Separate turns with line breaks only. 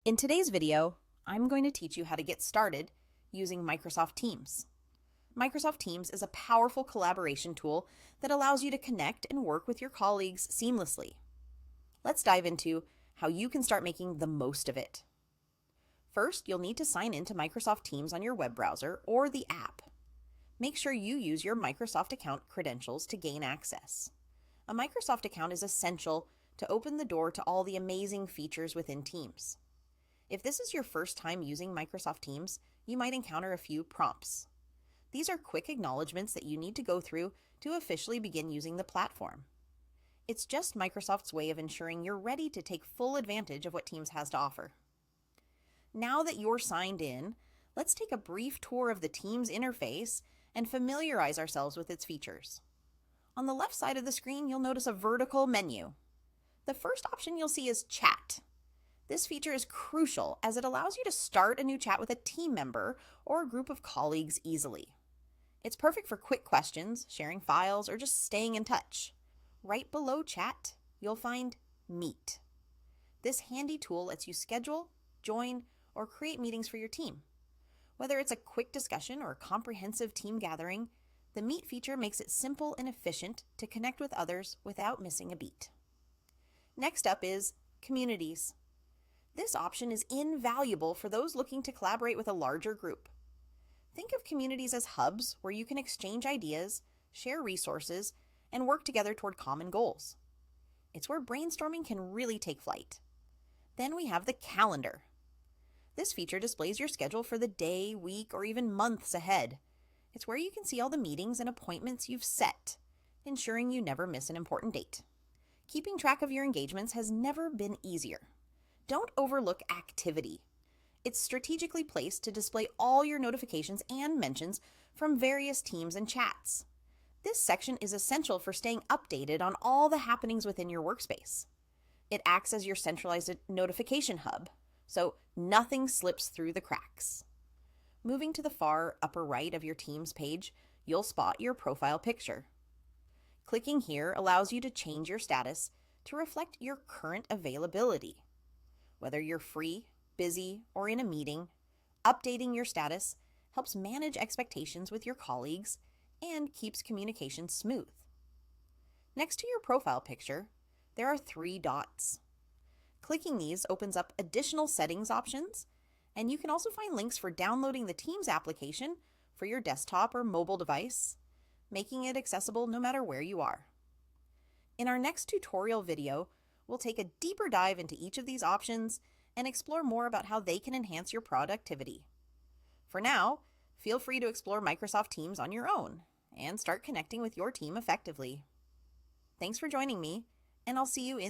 In today's video, I'm going to teach you how to get started using Microsoft Teams. Microsoft Teams is a powerful collaboration tool that allows you to connect and work with your colleagues seamlessly. Let's dive into how you can start making the most of it. First, you'll need to sign in to Microsoft Teams on your web browser or the app. Make sure you use your Microsoft account credentials to gain access. A Microsoft account is essential to open the door to all the amazing features within Teams. If this is your first time using Microsoft Teams, you might encounter a few prompts. These are quick acknowledgments that you need to go through to officially begin using the platform. It's just Microsoft's way of ensuring you're ready to take full advantage of what Teams has to offer. Now that you're signed in, let's take a brief tour of the Teams interface and familiarize ourselves with its features. On the left side of the screen, you'll notice a vertical menu. The first option you'll see is Chat. This feature is crucial as it allows you to start a new chat with a team member or a group of colleagues easily. It's perfect for quick questions, sharing files, or just staying in touch. Right below Chat, you'll find Meet. This handy tool lets you schedule, join, or create meetings for your team. Whether it's a quick discussion or a comprehensive team gathering, the Meet feature makes it simple and efficient to connect with others without missing a beat. Next up is Communities. This option is invaluable for those looking to collaborate with a larger group. Think of communities as hubs where you can exchange ideas, share resources, and work together toward common goals. It's where brainstorming can really take flight. Then we have the calendar. This feature displays your schedule for the day, week, or even months ahead. It's where you can see all the meetings and appointments you've set, ensuring you never miss an important date. Keeping track of your engagements has never been easier. Don't overlook activity. It's strategically placed to display all your notifications and mentions from various teams and chats. This section is essential for staying updated on all the happenings within your workspace. It acts as your centralized notification hub, so nothing slips through the cracks. Moving to the far upper right of your Teams page, you'll spot your profile picture. Clicking here allows you to change your status to reflect your current availability. Whether you're free, busy, or in a meeting, updating your status helps manage expectations with your colleagues and keeps communication smooth. Next to your profile picture, there are 3 dots. Clicking these opens up additional settings options, and you can also find links for downloading the Teams application for your desktop or mobile device, making it accessible no matter where you are. In our next tutorial video, we'll take a deeper dive into each of these options and explore more about how they can enhance your productivity. For now, feel free to explore Microsoft Teams on your own and start connecting with your team effectively. Thanks for joining me, and I'll see you in